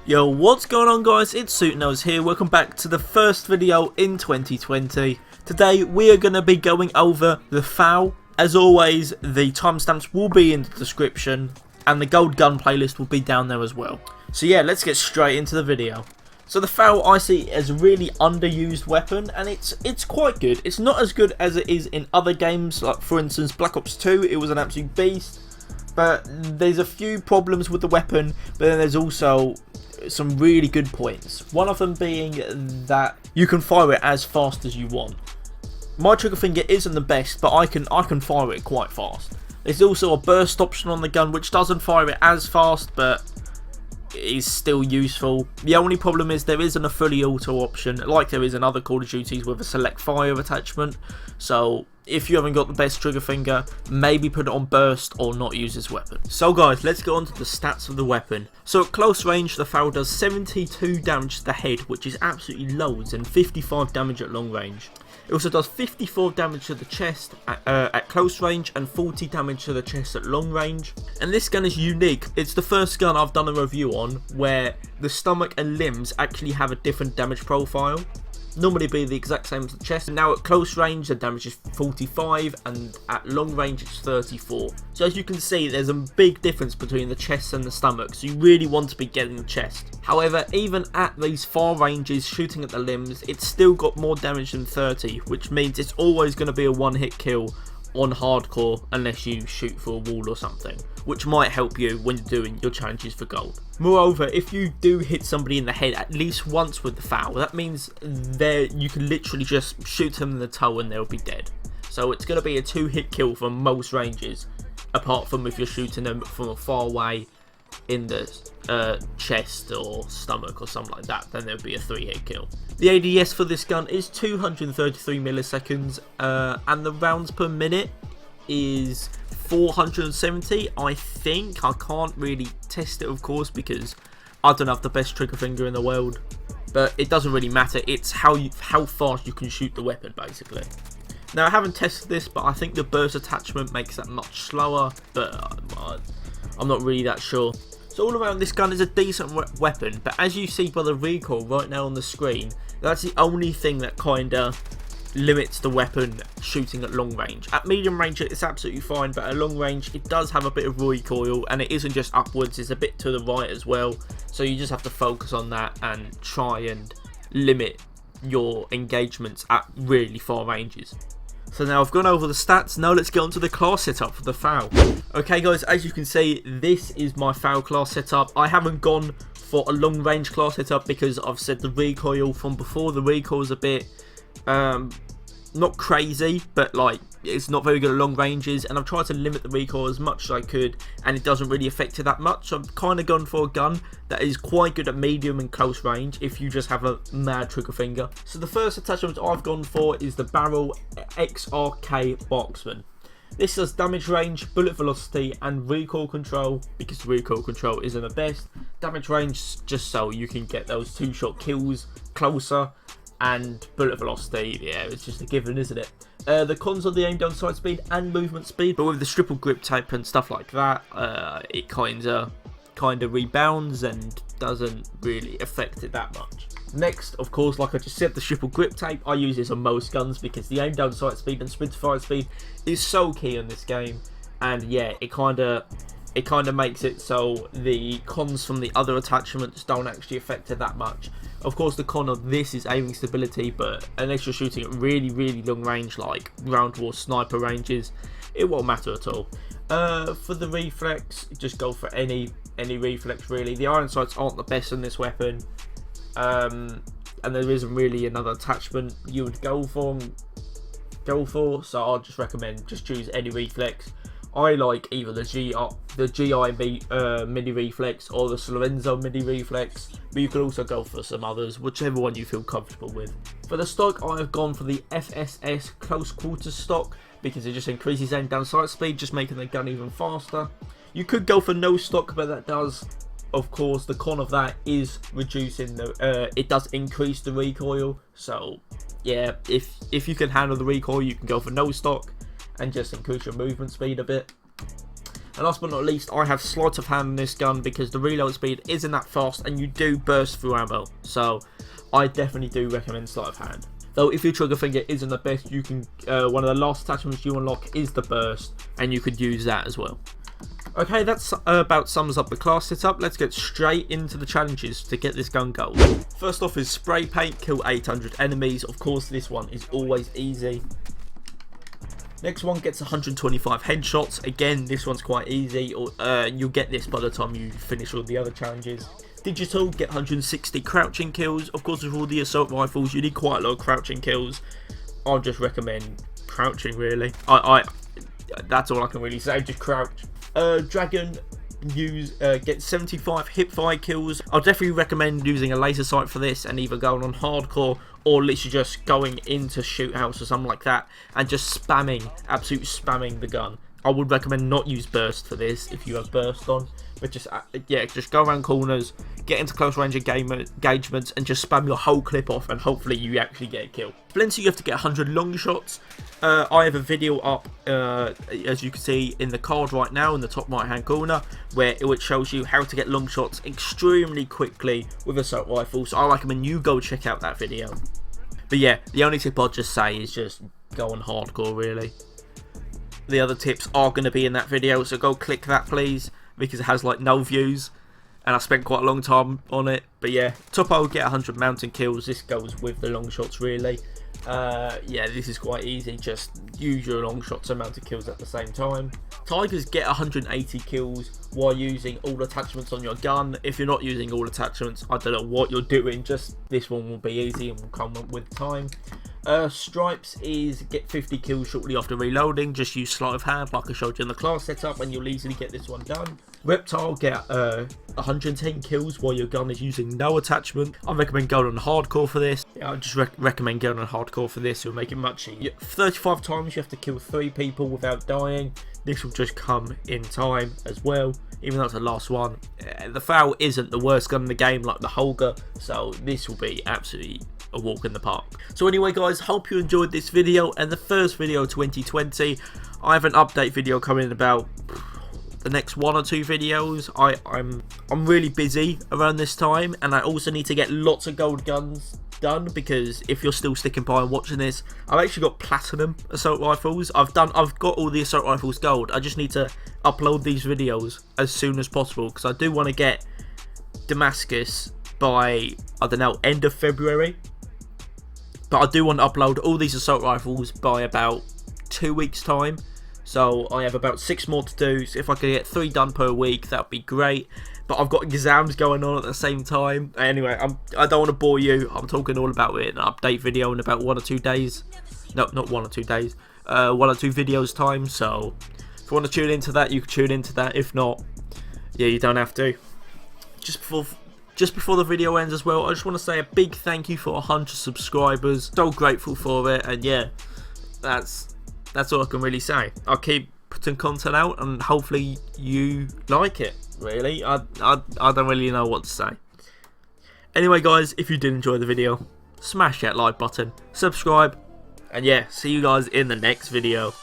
Yo, what's going on guys, it's Soutnose here, welcome back to the first video in 2020. Today we are going to be going over the FAL. As always, the timestamps will be in the description and the gold gun playlist will be down there as well. So yeah, let's get straight into the video. So the FAL I see as a really underused weapon, and it's quite good. It's not as good as it is in other games, like for instance Black Ops 2, it was an absolute beast. But there's a few problems with the weapon, but then there's also some really good points. One of them being that you can fire it as fast as you want. My trigger finger isn't the best, but I can fire it quite fast. There's also a burst option on the gun which doesn't fire it as fast, but is still useful. The only problem is there isn't a fully auto option like there is in other Call of Duties with a select fire attachment. So if you haven't got the best trigger finger, maybe put it on burst or not use this weapon. So guys, let's get on to the stats of the weapon. So at close range, the FAL does 72 damage to the head, which is absolutely loads, and 55 damage at long range. It also does 54 damage to the chest at close range and 40 damage to the chest at long range. And this gun is unique. It's the first gun I've done a review on where the stomach and limbs actually have a different damage profile. Normally be the exact same as the chest. Now at close range the damage is 45 and at long range it's 34. So as you can see, there's a big difference between the chest and the stomach, so you really want to be getting the chest. However, even at these far ranges shooting at the limbs, it's still got more damage than 30, which means it's always going to be a one hit kill on hardcore unless you shoot for a wall or something, which might help you when you're doing your challenges for gold. Moreover, if you do hit somebody in the head at least once with the FAL, that means you can literally just shoot them in the toe and they'll be dead. So it's going to be a 2-hit kill from most ranges, apart from if you're shooting them from a far away in the chest or stomach or something like that, then there'll be a 3-hit kill. The ADS for this gun is 233 milliseconds, and the rounds per minute is 470, I think. I can't really test it, of course, because I don't have the best trigger finger in the world, but it doesn't really matter. It's how fast you can shoot the weapon, basically. Now, I haven't tested this, but I think the burst attachment makes that much slower, but I'm not really that sure. So all around, this gun is a decent weapon, but as you see by the recoil right now on the screen, that's the only thing that kinda limits the weapon shooting at long range. At medium range it's absolutely fine, but at long range it does have a bit of recoil, and it isn't just upwards, it's a bit to the right as well. So you just have to focus on that and try and limit your engagements at really far ranges. So now I've gone over the stats, now let's get onto the class setup for the FAL. Okay guys, as you can see, this is my FAL class setup. I haven't gone for a long range class setup because I've said the recoil from before. The recoil is a bit, not crazy, but like it's not very good at long ranges, and I've tried to limit the recoil as much as I could, and it doesn't really affect it that much. So I've kind of gone for a gun that is quite good at medium and close range if you just have a mad trigger finger. So the first attachment I've gone for is the Barrel XRK Marksman. This has damage range, bullet velocity and recoil control, because recoil control isn't the best. Damage range just so you can get those 2-shot kills closer, and bullet velocity, yeah, it's just a given, isn't it? The cons are the aim down sight speed and movement speed, but with the triple grip tape and stuff like that, it kind of rebounds and doesn't really affect it that much. Next, of course, like I just said, the triple grip tape. I use this on most guns because the aim down sight speed and sprint to fire speed is so key in this game, and yeah, it kind of makes it so the cons from the other attachments don't actually affect it that much. Of course, the con of this is aiming stability, but unless you're shooting at really long range, like round war sniper ranges, it won't matter at all. For the reflex, just go for any reflex really. The iron sights aren't the best on this weapon, and there isn't really another attachment you would go for, so I'll just recommend just choose any reflex. I like either the GI mini reflex or the Slorenzo mini reflex, but you can also go for some others, whichever one you feel comfortable with. For the stock, I have gone for the FSS close quarters stock because it just increases aim down sight speed, just making the gun even faster. You could go for no stock, but that does, of course, the con of that is reducing the, it does increase the recoil. So yeah, if you can handle the recoil, you can go for no stock and just increase your movement speed a bit. And last but not least, I have sleight of hand in this gun because the reload speed isn't that fast and you do burst through ammo. So I definitely do recommend sleight of hand. Though if your trigger finger isn't the best, you can one of the last attachments you unlock is the burst, and you could use that as well. Okay, that's about sums up the class setup. Let's get straight into the challenges to get this gun gold. First off is spray paint, kill 800 enemies. Of course, this one is always easy. Next one gets 125 headshots. Again, this one's quite easy, or you'll get this by the time you finish all the other challenges. Digital, get 160 crouching kills. Of course, with all the assault rifles, you need quite a lot of crouching kills. I'll just recommend crouching, really. That's all I can really say, just crouch. Dragon, get 75 hipfire kills. I'll definitely recommend using a laser sight for this and either going on hardcore or literally just going into shoot house or something like that and just spamming, absolute spamming the gun. I would recommend not use burst for this if you have burst on, but just just go around corners, get into close range engagements and just spam your whole clip off, and hopefully you actually get a kill. Splinter, you have to get 100 long shots. I have a video up, as you can see in the card right now in the top right hand corner, where it shows you how to get long shots extremely quickly with assault rifles. So I recommend you go check out that video. But yeah, the only tip I'd just say is just go on hardcore, really. The other tips are going to be in that video, so go click that please, because it has like no views and I spent quite a long time on it. But yeah, top I would get 100 mountain kills. This goes with the long shots, really. Yeah, this is quite easy, just use your long shots and mounted kills at the same time. Tigers, get 180 kills while using all attachments on your gun. If you're not using all attachments, I don't know what you're doing, just this one will be easy and will come up with time. Stripes is get 50 kills shortly after reloading. Just use sleight of hand like I showed you in the class setup and you'll easily get this one done. Reptile, get 110 kills while your gun is using no attachment. I recommend going on hardcore for this. I just recommend going on hardcore for this. It'll make it much easier. 35 times you have to kill 3 people without dying. This will just come in time as well, even though it's the last one. The FAL isn't the worst gun in the game like the Holger, so this will be absolutely a walk in the park. So anyway guys, hope you enjoyed this video and the first video of 2020. I have an update video coming in about the next 1 or 2 videos. I'm really busy around this time, and I also need to get lots of gold guns done, because if you're still sticking by and watching this, I've actually got platinum assault rifles. I've got all the assault rifles gold. I just need to upload these videos as soon as possible, because I do want to get Damascus by, I don't know, end of February. But I do want to upload all these assault rifles by about 2 weeks time. So I have about 6 more to do. So if I could get 3 done per week, that would be great. But I've got exams going on at the same time. Anyway, I don't want to bore you. I'm talking all about it in an update video in about 1 or 2 days. No, not 1 or 2 days. 1 or 2 videos time. So if you want to tune into that, you can tune into that. If not, yeah, you don't have to. Just before the video ends as well, I just want to say a big thank you for 100 subscribers. So grateful for it, and yeah, that's all I can really say. I'll keep putting content out, and hopefully you like it. Really, I don't really know what to say. Anyway, guys, if you did enjoy the video, smash that like button, subscribe, and yeah, see you guys in the next video.